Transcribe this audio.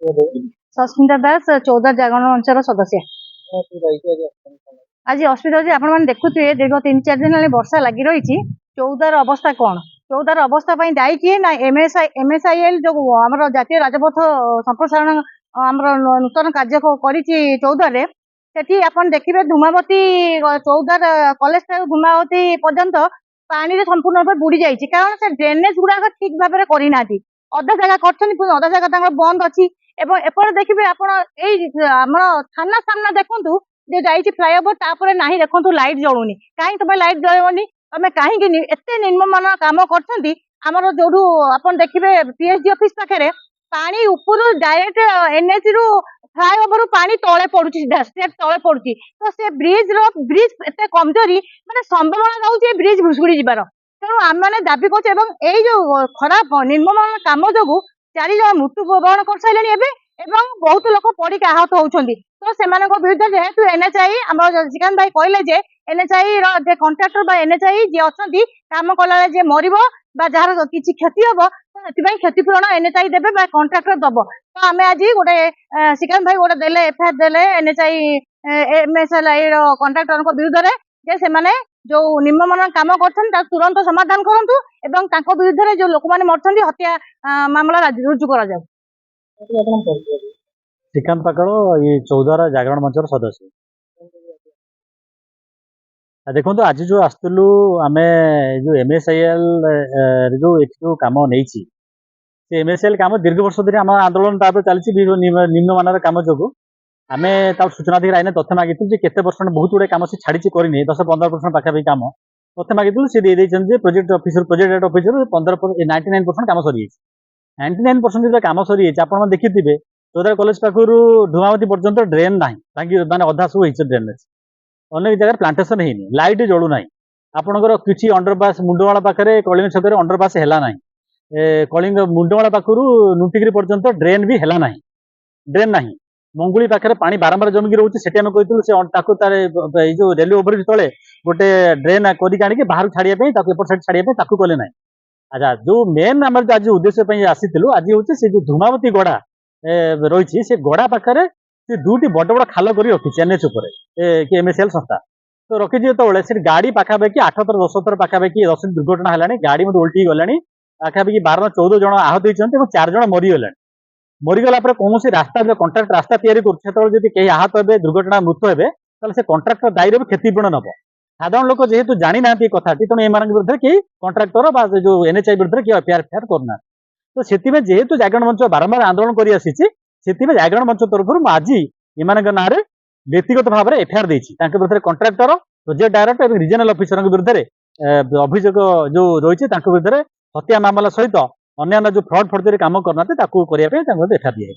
सस्मिता दास चौदार जागरण मंच सदस्य। आज असुविधा होती आपण देखुए दीर्घ 3-4 दिन वर्षा लगी रही। चौदार अवस्था कौन चौदार अवस्था दायी किए ना एमएसआईएल जो आम जातीय राजपथ संप्रसारण आम नूतन कार्य कर चौदार से आपन देखिए धूमावती चौदार कलेज धूमावती पर्यंत पानी संपूर्ण रूप बुड़ी जाइए कारण से ड्रेनेज गुड़ाक ठीक भाव में करना अधा जगह कर अधा जगह बंद अच्छी एपटे देखिए आप थाना सामना देखु जो जाइए फ्लाईओवर तापर ना देखु लाइट जलुनी कहीं तुम लाइट जलनी तुम कहीं एत निम्नमान कम कर जो आप देखिए पीएचडी ऑफिस पाखे पानी ऊपर डायरेक्ट एनएच रु फ्लाईओवर पानी तले पड़ुची स्टेप तले पड़ुची तो से ब्रिज एत कमजोरी माने संभावना रोचे ब्रिज भुशुड़ी जीवार तेणु आम मैंने दाबी कर जो खराब निम्नमान कम जो 4 जन मृत्युवरण कर सारे बहुत लोग पड़ी आहत होती तो से विरुद्ध जेहेतु एनएचआई आम श्रीकांत भाई कहले एनएचआई कंट्राक्टर एनएचआई जी अच्छा कम कला जे मर जार किसी क्षति हम तो क्षतिपूरण एनएचआई देवे कंट्राक्टर दब तो आम आज गोटे श्रीकांत भाई गोटे देले एफआईआर देले एनएचआई एमएसएलआई कंट्राक्टर विरुद्ध जे से जो निम्नमान कम कर तुरंत समाधान करूँ विरुद्ध जो लोक मैंने मरते हत्या मामला रुजु कर श्रीकांत पाकड़ ये चौदार जागरण मंच सदस्य। देखो आज जो आसलु आम जो एमएसआईएल जो कम नहीं एमएसआईएल कम दीर्घ वर्ष धरी आम आंदोलन चलती निम्नमान कम जो आम सूचना अधिकारी आईने तथ्य मागिलु केते परसेंट बहुत गुड़े कम से छाड़ी करनी 10-15% पाखापाखि कम तथ्य मागिलु सी दे प्रोजेक्ट ऑफिसर 99% कम सरी 99% कम सरी आप देखिए चौदार कॉलेज पाखर धूमावती पर्यंत ड्रेन ना माने अधा सब हो ड्रेनेज अनेक जगह प्लांटेसन है लाइट जलू ना आपंकर किसी अंडरपास मुंडमाला पाखे कलिंग छक अंडरपास है ना कलिंग मुंडमाला पाखर नुटिगिरी पर्यंत ड्रेन भी है ना ड्रेन ना मंगुली पाखे पानी बारंबार जमिकी रोचे से कहूँ जो रेलवे ओभरब्रिज तले गोटे ड्रेन करके बाहर छाड़ियापी एपट साइड छाड़ियापी कले ना अच्छा जो मेन आम आज उद्देश्य आसीलु आज हूँ से जो धूमावती गड़ा रही से गड़ा पाखे से दुटी बड़ बड़ खाल कर रखी एनएच कि एमएसएल संस्था तो रखी जो गाड़ी पाखापाखि 8 थर 10 थर पाखापाखि 10 दुर्घटना है गाड़ी मत उल्टी गलानी पाखापाखि 12-14 जन आहत होती 4 जन मरीगले मरीगला कौन रास्ता जो कंट्राक्ट रास्ता तैयारी करें आहत हे दुर्घटना मृत्यु हे से कंट्राक्टर दायी क्षतिपूरण नब साधारण लोक जेहेतु जानी ना कथा तेणु एम विरुद्ध कई कंट्राक्टर जो एनएचआई विरुद्ध किए एफआईआर करना तो से जेहेतु जागरण मंच बारंबार आंदोलन कर जागरण मंच तरफ आज एम ना व्यक्तिगत भाव में एफआईआर विरुद्ध कंट्राक्टर प्रोजेक्ट डायरेक्टर और रिजनल ऑफिसर विरुद्ध अभियोग जो रही विरुद्ध हत्या मामला सहित अन्य जो फ्रड फर्जरी कम करना एफआईआर दिया।